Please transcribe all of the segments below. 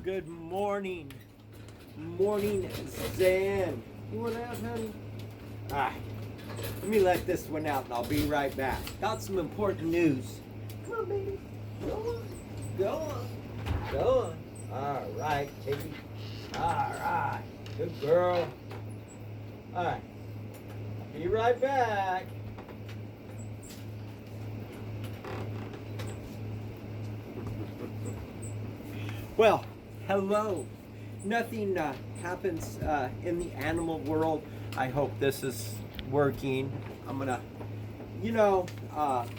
Good morning. Morning Zen. You want out, honey? Let me let this one out and I'll be right back. Got some important news. Come on, baby. Go on. Go on. Go on. All right, baby. All right. Good girl. All right. Be right back. Well, hello. Nothing happens in the animal world. I hope this is working. I'm gonna,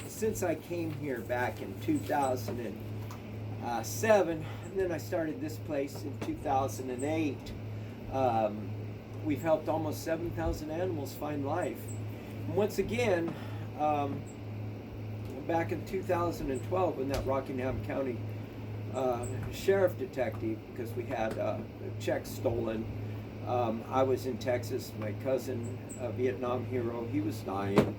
since I came here back in 2007, and then I started this place in 2008, we've helped almost 7,000 animals find life. And once again, back in 2012, when that Rockingham County sheriff detective, because we had checks stolen. I was in Texas. My cousin, a Vietnam hero, he was dying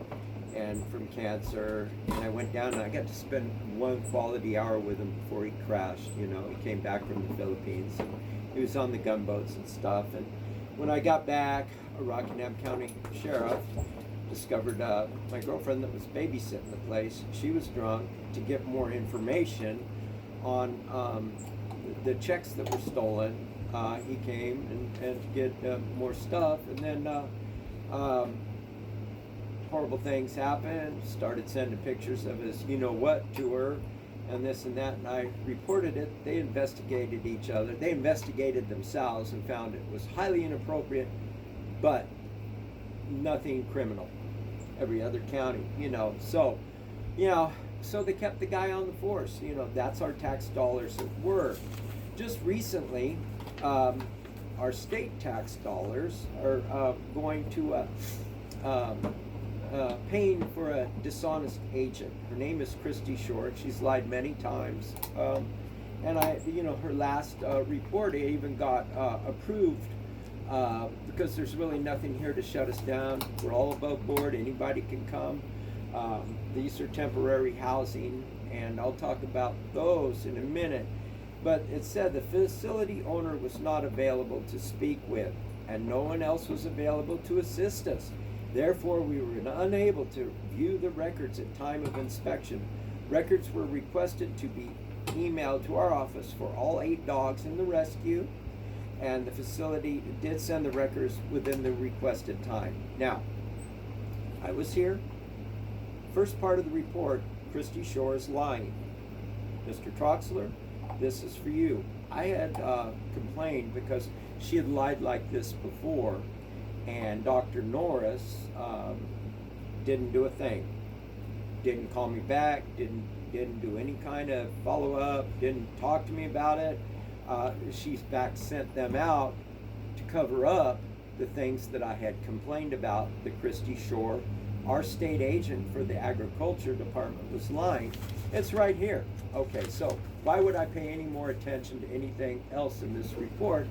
and from cancer. And I went down and I got to spend one quality hour with him before he crashed. He came back from the Philippines. He was on the gunboats and stuff. And when I got back, a Rockingham County sheriff discovered my girlfriend that was babysitting the place. She was drunk. To get more information on the checks that were stolen, he came and to get more stuff, and then horrible things happened. Started sending pictures of his you-know-what to her, and this and that, and I reported it. They investigated each other. They investigated themselves and found it was highly inappropriate, but nothing criminal. Every other county, so they kept the guy on the force. That's our tax dollars at work. Just recently, our state tax dollars are going to paying for a dishonest agent. Her name is Christy Short. She's lied many times. And her last report even got approved because there's really nothing here to shut us down. We're all above board. Anybody can come. These are temporary housing, and I'll talk about those in a minute. But it said the facility owner was not available to speak with, and no one else was available to assist us. Therefore, we were unable to view the records at time of inspection. Records were requested to be emailed to our office for all 8 dogs in the rescue, and the facility did send the records within the requested time. Now, I was here. First part of the report, Christy Shore is lying. Mr. Troxler, this is for you. I had complained because she had lied like this before, and Dr. Norris didn't do a thing. Didn't call me back, didn't do any kind of follow-up, didn't talk to me about it. She's back sent them out to cover up the things that I had complained about, the Christy Shore. Our state agent for the agriculture department was lying. It's right here. Okay, so why would I pay any more attention to anything else in this report?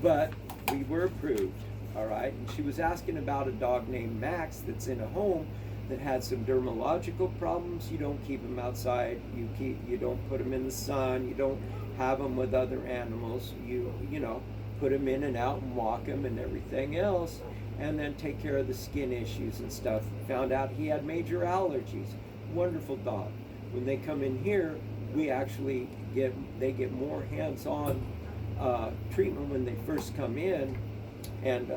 But we were approved, all right? And she was asking about a dog named Max that's in a home that had some dermatological problems. You don't keep him outside. You don't put him in the sun. You don't have him with other animals. You put him in and out and walk him and everything else, and then take care of the skin issues and stuff. Found out he had major allergies. Wonderful dog. When they come in here, we actually get more hands-on treatment when they first come in, and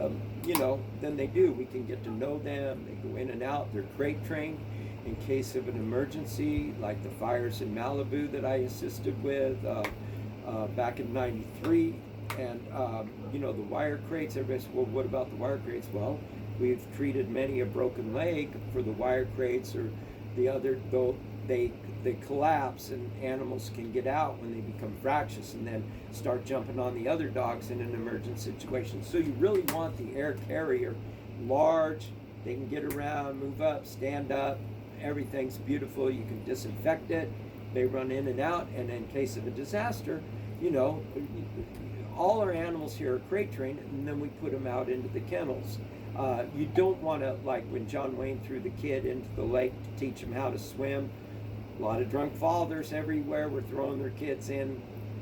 then they do. We can get to know them. They go in and out. They're crate trained in case of an emergency, like the fires in Malibu that I assisted with back in '93. And the wire crates, everybody says, well, what about the wire crates? Well, we've treated many a broken leg for the wire crates, or the other, though they collapse and animals can get out when they become fractious and then start jumping on the other dogs in an emergent situation. So you really want the air carrier large. They can get around, move up, stand up. Everything's beautiful. You can disinfect it. They run in and out, and in case of a disaster, all our animals here are crate trained, and then we put them out into the kennels. You don't want to, like when John Wayne threw the kid into the lake to teach him how to swim. A lot of drunk fathers everywhere were throwing their kids in.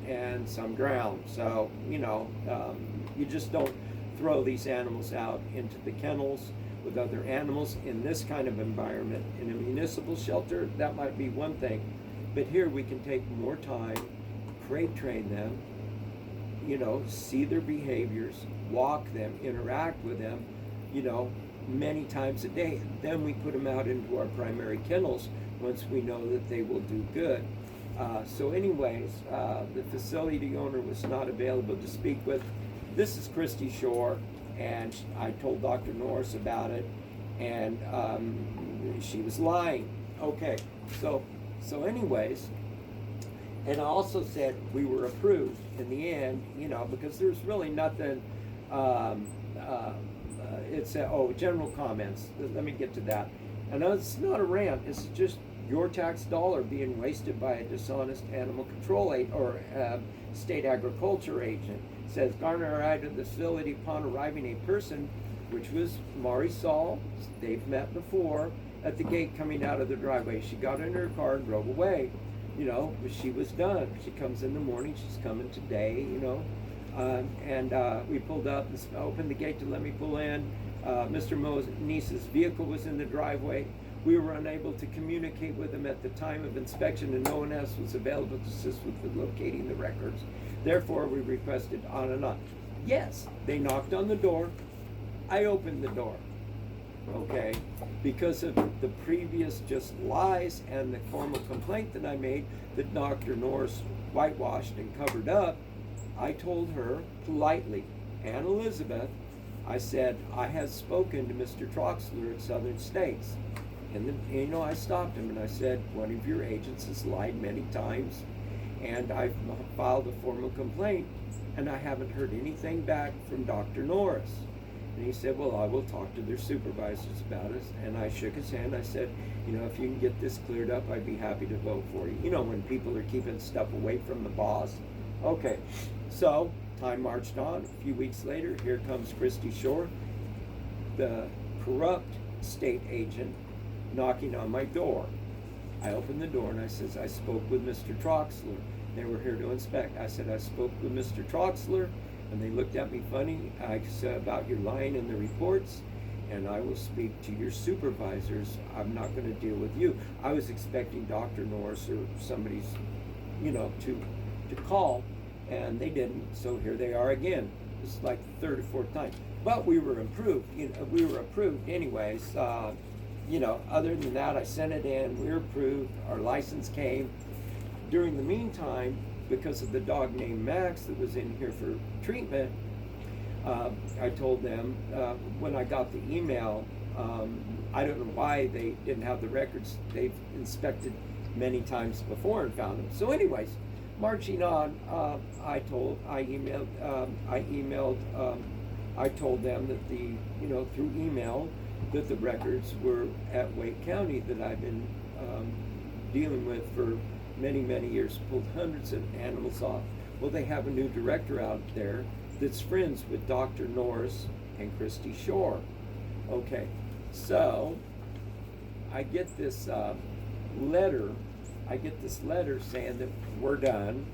and some ground. So, you just don't throw these animals out into the kennels with other animals in this kind of environment. In a municipal shelter, that might be one thing. But here we can take more time, crate train them, see their behaviors, walk them, interact with them, many times a day. Then we put them out into our primary kennels once we know that they will do good. So anyways, the facility owner was not available to speak with. This is Christy Shore, and I told Dr. Norris about it, and she was lying. Okay, so anyways, and I also said we were approved in the end, because there's really nothing. It's general comments. Let me get to that. And it's not a rant. It's just your tax dollar being wasted by a dishonest animal control aid or state agriculture agent. It says garner right of the facility upon arriving a person, which was Marisol. They've met before at the gate coming out of the driveway. She got in her car and drove away. But she was done. She comes in the morning. She's coming today. And we pulled up and opened the gate to let me pull in. Mr. Moniz's vehicle was in the driveway. We were unable to communicate with him at the time of inspection, and no one else was available to assist with locating the records. Therefore, we requested on and on. Yes, they knocked on the door. I opened the door. Okay, because of the previous just lies and the formal complaint that I made that Dr. Norris whitewashed and covered up, I told her politely, and Elizabeth, I said, I have spoken to Mr. Troxler at Southern States. And I stopped him and I said, one of your agents has lied many times, and I've filed a formal complaint, and I haven't heard anything back from Dr. Norris. And he said, well, I will talk to their supervisors about it. And I shook his hand. I said, if you can get this cleared up, I'd be happy to vote for you. When people are keeping stuff away from the boss. Okay, so time marched on. A few weeks later, here comes Christy Shore, the corrupt state agent, knocking on my door. I opened the door and I says, I spoke with Mr. Troxler. They were here to inspect. I said, I spoke with Mr. Troxler, and they looked at me funny. I said about your lying in the reports, and I will speak to your supervisors. I'm not going to deal with you. I was expecting Dr. Norris or somebody's, to call, and they didn't. So here they are again. This is like the third or fourth time. But we were approved. We were approved anyways. Other than that, I sent it in. We were approved. Our license came. During the meantime, because of the dog named Max that was in here for treatment, I told them when I got the email, I don't know why they didn't have the records. They've inspected many times before and found them. So anyways, marching on, I told them that through email, that the records were at Wake County that I've been dealing with for many, many years, pulled hundreds of animals off. Well, they have a new director out there that's friends with Dr. Norris and Christy Shore. Okay, so I get this letter. Saying that we're done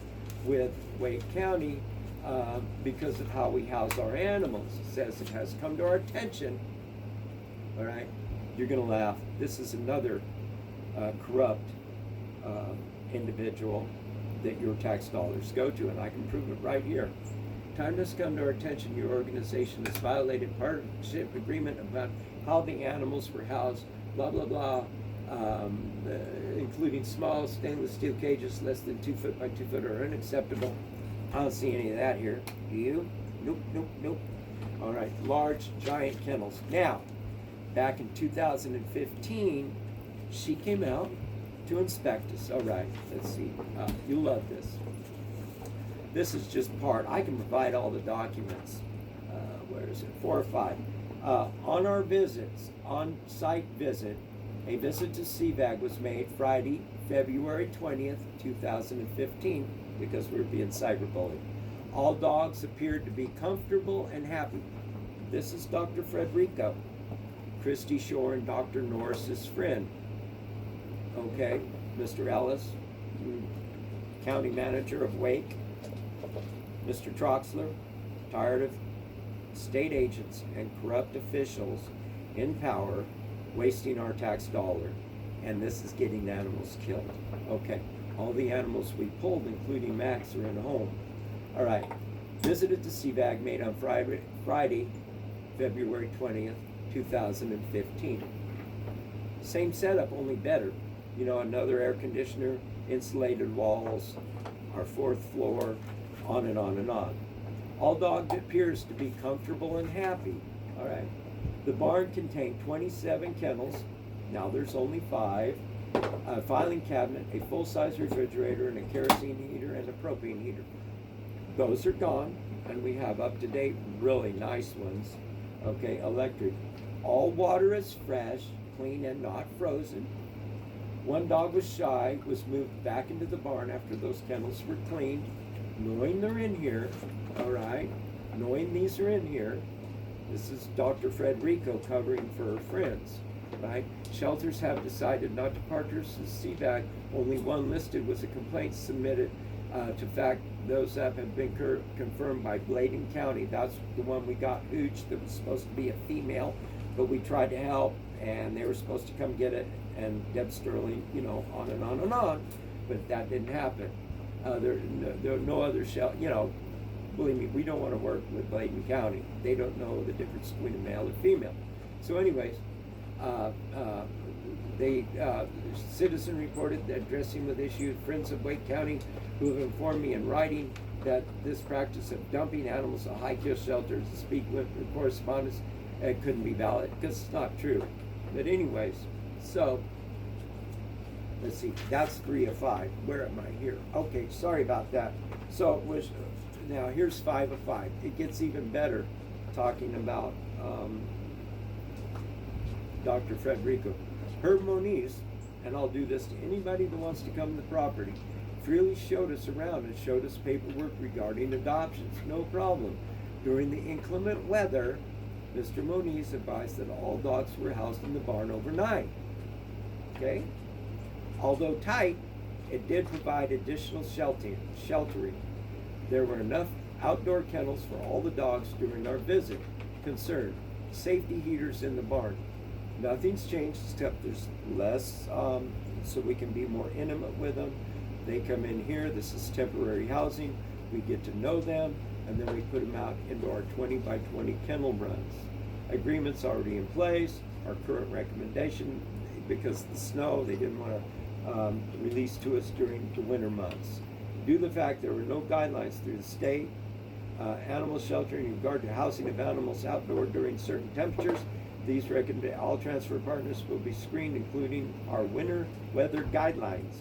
with Wake County because of how we house our animals. It says it has come to our attention. All right, you're going to laugh. This is another corrupt individual that your tax dollars go to, and I can prove it right here. Time has come to our attention. Your organization has violated partnership agreement about how the animals were housed, blah, blah, blah, including small stainless steel cages less than 2 foot by 2 foot are unacceptable. I don't see any of that here. Do you? Nope. All right, large, giant kennels. Now, back in 2015, she came out to inspect us. All right, let's see. You'll love this. This is just part. I can provide all the documents. Where is it? 4 or 5. On our visits, on-site visit, a visit to CVAG was made Friday, February 20th, 2015, because we were being cyberbullied. All dogs appeared to be comfortable and happy. This is Dr. Frederico, Christy Shore and Dr. Norris's friend. Okay, Mr. Ellis, county manager of Wake. Mr. Troxler, tired of state agents and corrupt officials in power wasting our tax dollar, and this is getting animals killed. Okay, all the animals we pulled, including Max, are in a home. All right, visited the CVAG made on Friday, February 20th, 2015. Same setup, only better. You know, another air conditioner, insulated walls, our 4th floor, on and on and on. All dog appears to be comfortable and happy. All right. The barn contained 27 kennels. Now there's only 5. A filing cabinet, a full-size refrigerator, and a kerosene heater and a propane heater. Those are gone, and we have up-to-date, really nice ones. Okay, electric. All water is fresh, clean, and not frozen. One dog was shy, was moved back into the barn after those kennels were cleaned, knowing they're in here, all right, knowing these are in here. This is Dr. Frederico covering for her friends, right? Shelters have decided not to purchase the CVAG. Only one listed was a complaint submitted to fact those that have been confirmed by Bladen County. That's the one we got hooch that was supposed to be a female, but we tried to help, and they were supposed to come get it, and Deb Sterling, you know, on and on and on, but that didn't happen. There are no other you know, believe me, we don't want to work with Bladen County. They don't know the difference between a male and female. So anyways, citizen reported that addressing with issues, friends of Wake County who have informed me in writing that this practice of dumping animals at high-kill shelters to speak with correspondence couldn't be valid, because it's not true. But anyways, so let's see, that's 3 of 5. Where am I here? Okay, sorry about that. So it was, now here's 5 of 5. It gets even better talking about Dr. Frederico. Herb Moniz, and I'll do this to anybody that wants to come to the property, freely showed us around and showed us paperwork regarding adoptions. No problem. During the inclement weather, Mr. Moniz advised that all dogs were housed in the barn overnight. Okay? Although tight, it did provide additional sheltering. There were enough outdoor kennels for all the dogs during our visit. Concern, safety heaters in the barn. Nothing's changed except there's less, so we can be more intimate with them. They come in here, this is temporary housing. We get to know them, and then we put them out into our 20 by 20 kennel runs. Agreement's already in place. Our current recommendation, because of the snow, they didn't want to release to us during the winter months. Due to the fact there were no guidelines through the state, animal sheltering in regard to housing of animals outdoor during certain temperatures, these recommend all transfer partners will be screened, including our winter weather guidelines.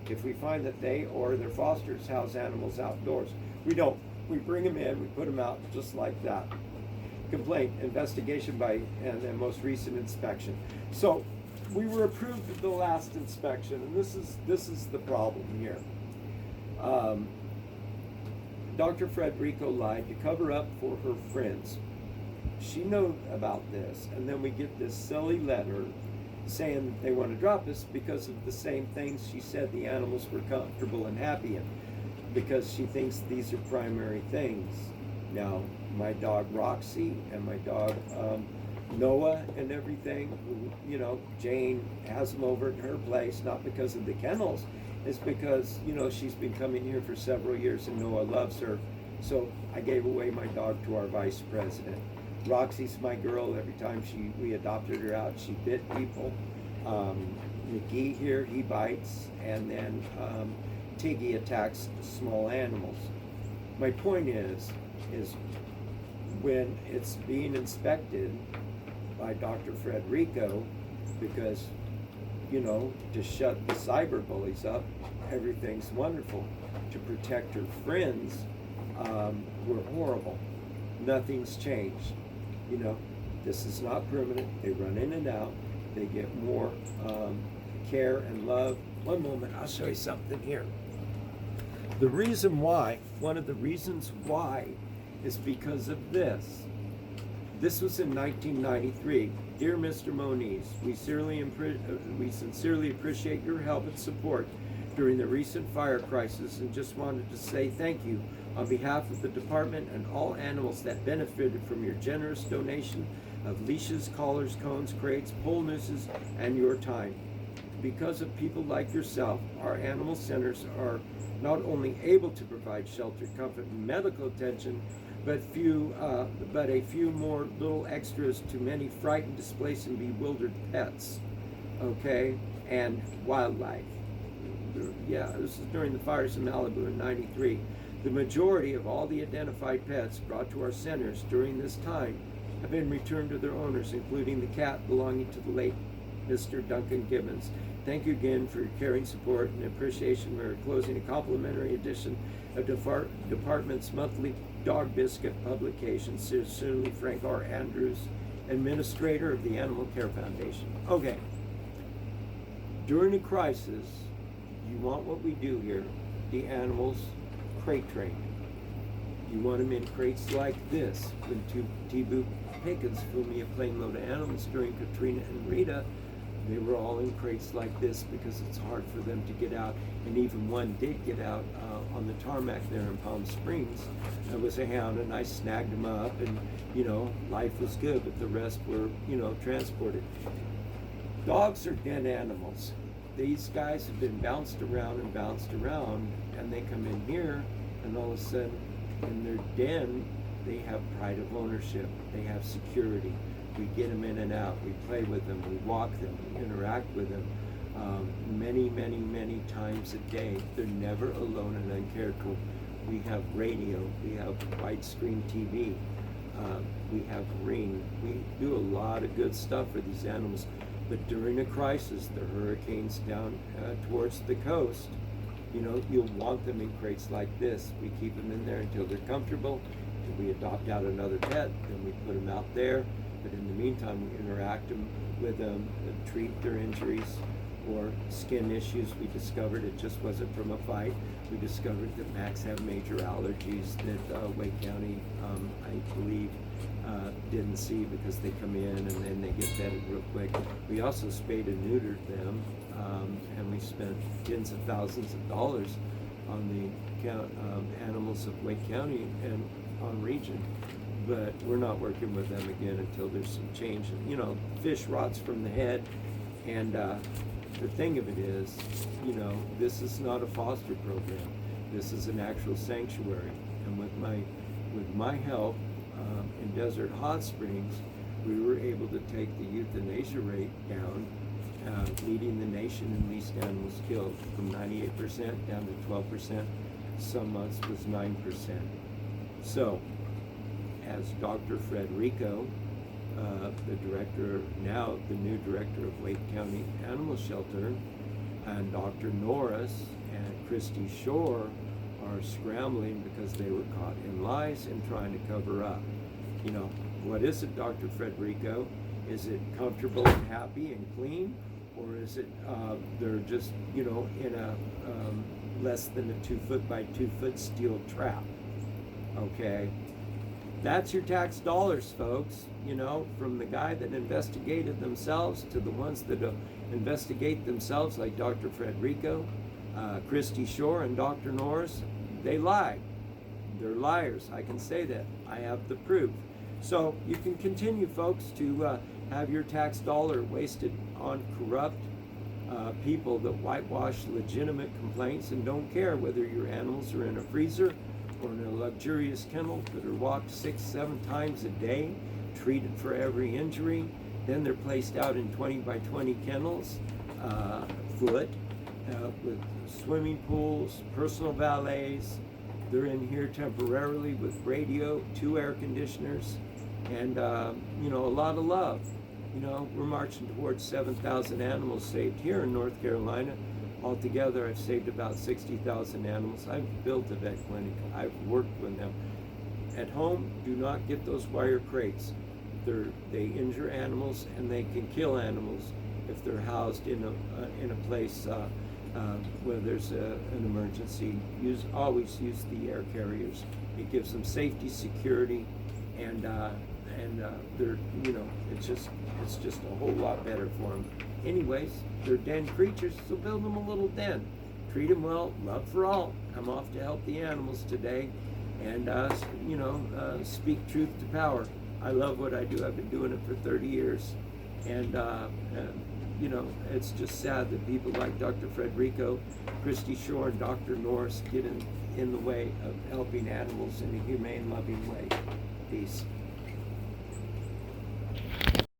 If we find that they or their fosters house animals outdoors, we don't. We bring them in, we put them out just like that. Complaint, investigation by, and then most recent inspection. So we were approved of the last inspection, and this is the problem here. Dr. Frederico lied to cover up for her friends. She knew about this, and then we get this silly letter saying they want to drop us because of the same things she said the animals were comfortable and happy in, because she thinks these are primary things. Now, my dog Roxy and my dog Noah and everything, you know, Jane has them over at her place, not because of the kennels, it's because, you know, she's been coming here for several years and Noah loves her. So I gave away my dog to our vice president. Roxy's my girl. Every time we adopted her out, she bit people. McGee here, he bites, and then Tiggy attacks small animals. My point is when it's being inspected by Dr. Frederico, because, you know, to shut the cyber bullies up, everything's wonderful. To protect her friends, we're horrible. Nothing's changed. You know, this is not permanent. They run in and out. They get more care and love. One moment, I'll show you something here. The reason why, one of the reasons why, is because of this. This was in 1993. Dear Mr. Moniz, we sincerely appreciate your help and support during the recent fire crisis, and just wanted to say thank you On behalf of the department and all animals that benefited from your generous donation of leashes, collars, cones, crates, pole nooses, and your time. Because of people like yourself, our animal centers are not only able to provide shelter, comfort, and medical attention, but a few more little extras to many frightened, displaced, and bewildered pets, okay, and wildlife. Yeah, this is during the fires in Malibu in '93. The majority of all the identified pets brought to our centers during this time have been returned to their owners, including the cat belonging to the late Mr. Duncan Gibbons. Thank you again for your caring support and appreciation. We're closing a complimentary edition of Department's monthly Dog Biscuit publication. Sincerely, Frank R. Andrews, Administrator of the Animal Care Foundation. Okay. During a crisis, you want what we do here, the animals crate trained. You want them in crates like this. When T-Boot Pickens flew me a plane load of animals during Katrina and Rita, they were all in crates like this because it's hard for them to get out. And even one did get out on the tarmac there in Palm Springs. It was a hound, and I snagged him up, and life was good, but the rest were transported. Dogs are dead animals. These guys have been bounced around, and they come in here, and all of a sudden in their den they have pride of ownership, they have security. We get them in and out, we play with them, we walk them, we interact with them many times a day. They're never alone and uncared for. We have radio, we have widescreen TV, we have Ring. We do a lot of good stuff for these animals. But during a crisis, the hurricanes down towards the coast, you'll want them in crates like this. We keep them in there until they're comfortable, until we adopt out another pet, then we put them out there. But in the meantime, we interact with them, treat their injuries or skin issues. We discovered it just wasn't from a fight. We discovered that Max have major allergies that Wake County, I believe, didn't see because they come in and then they get vetted real quick. We also spayed and neutered them, and we spent tens of thousands of dollars on the animals of Wake County and on region. But we're not working with them again until there's some change. Fish rots from the head, and the thing of it is, this is not a foster program. This is an actual sanctuary, and with my help in Desert Hot Springs, we were able to take the euthanasia rate down, leading the nation in least animals killed from 98% down to 12%. Some months was 9%. So, as Dr. Frederico, the new director of Wake County Animal Shelter, and Dr. Norris and Christy Shore are scrambling because they were caught in lies and trying to cover up. What is it, Dr. Frederico? Is it comfortable and happy and clean? Or is it they're just, in a less than a 2 foot by 2 foot steel trap? Okay? That's your tax dollars, folks. From the guy that investigated themselves to the ones that investigate themselves, like Dr. Frederico, Christy Shore, and Dr. Norris. They lie. They're liars. I can say that. I have the proof. So you can continue, folks, to have your tax dollar wasted on corrupt people that whitewash legitimate complaints and don't care whether your animals are in a freezer or in a luxurious kennel that are walked 6-7 times a day, treated for every injury. Then they're placed out in 20 by 20 kennels, with swimming pools, personal valets. They're in here temporarily with radio, 2 air conditioners, and a lot of love. We're marching towards 7,000 animals saved here in North Carolina. Altogether, I've saved about 60,000 animals. I've built a vet clinic. I've worked with them. At home, do not get those wire crates. They injure animals and they can kill animals if they're housed in a place where there's an emergency. Always use the air carriers. It gives them safety, security, and they're it's just a whole lot better for them. Anyways, they're den creatures, so build them a little den. Treat them well, love for all. I'm off to help the animals today. and speak truth to power. I love what I do. I've been doing it for 30 years, and it's just sad that people like Dr. Frederico, Christy Shore, and Dr. Norris get in the way of helping animals in a humane, loving way. Peace.